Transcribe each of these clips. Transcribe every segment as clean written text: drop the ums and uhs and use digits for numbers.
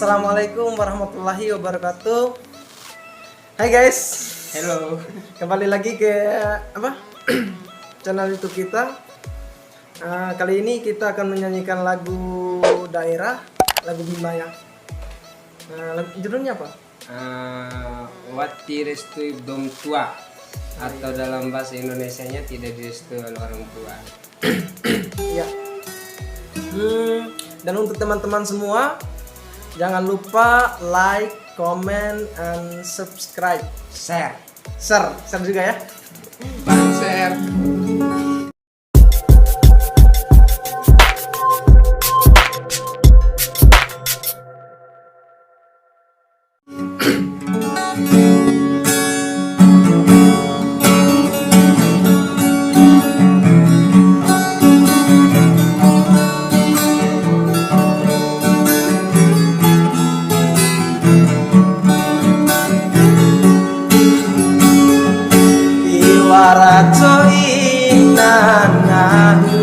Assalamualaikum warahmatullahi wabarakatuh. Hai guys, Hello. kembali lagi ke channel YouTube kita. Kali ini kita akan menyanyikan lagu daerah, lagu Bima ya. Judulnya apa? Wati restui dom tua, atau dalam bahasa Indonesianya tidak direstui oleh orang tua. Iya. Dan untuk teman-teman semua, jangan lupa like, comment, and subscribe. Share. Share juga ya. Bang share. Iwarato inanahu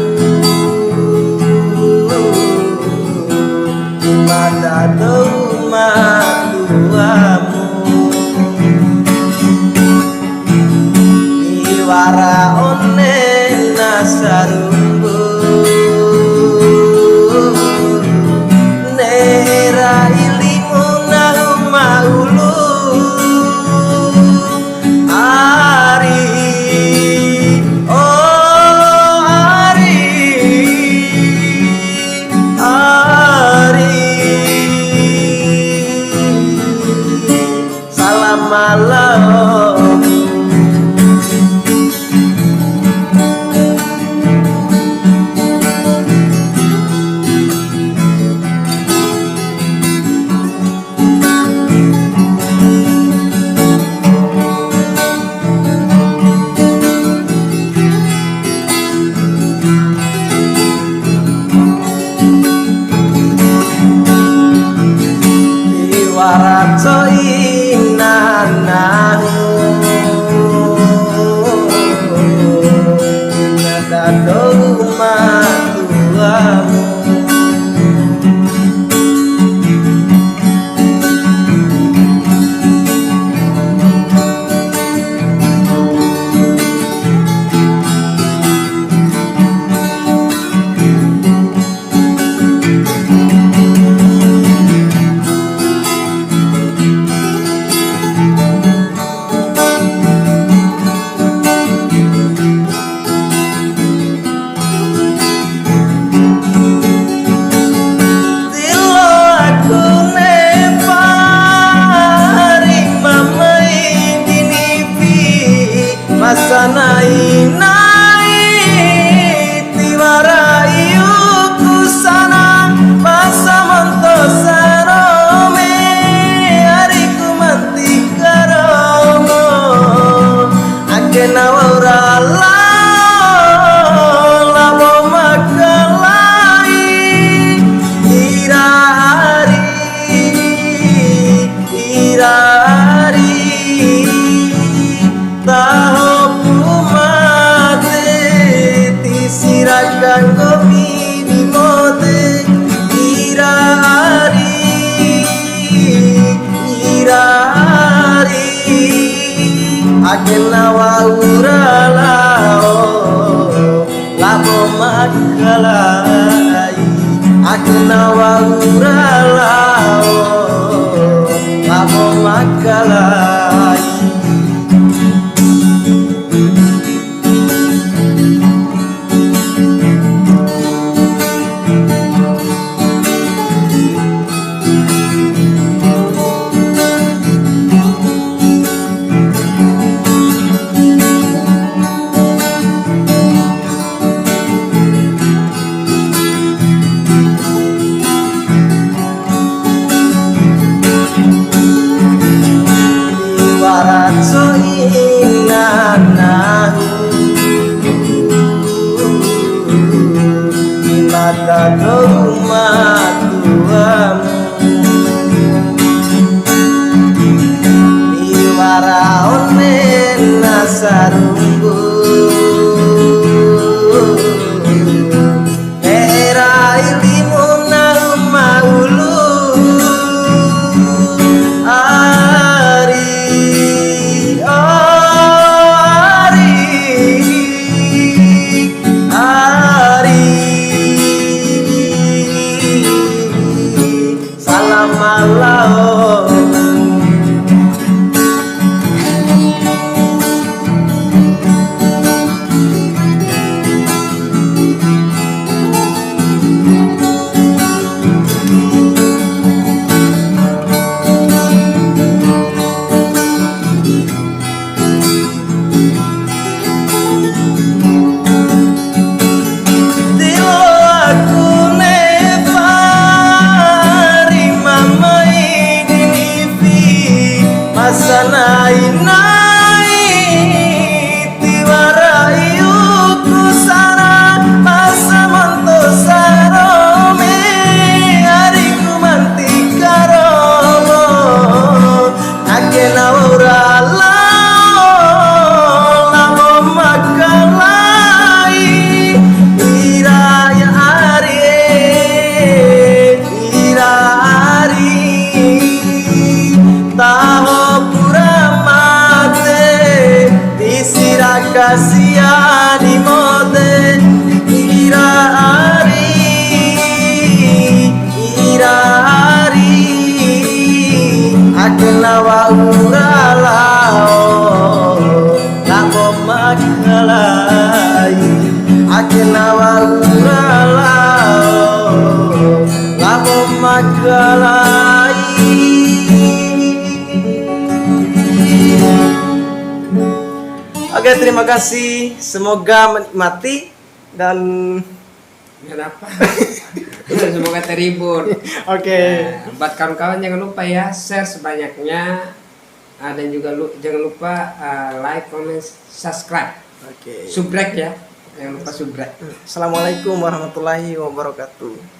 madado matuamu iwara one nasarumbu nera ilimu nahu maulu malam iwarato inanahu nadado matuamu Masanai nai tiwarayu kusana pasamanto sarome ariku mantikaromo akena waurala labo makalai irari sirakan komi di mote irari akena wauralao labo makalai akena wauralao labo makalai. walau. Sanai nai tiwarayu kusana masa manto sarome hariku mantikaromo akena ora lao lamo makalai iraya ari taho kasihan di mode ira ari akenawa uralao lamo makalai akenawa uralao lamo makalai. Oke, terima kasih. Semoga menikmati dan kenapa? Semoga terhibur. Oke. Nah, buat kawan-kawan jangan lupa ya share sebanyaknya. Dan juga jangan lupa like, comment, subscribe. Oke. Subrek ya. Jangan lupa subrek. Assalamualaikum warahmatullahi wabarakatuh.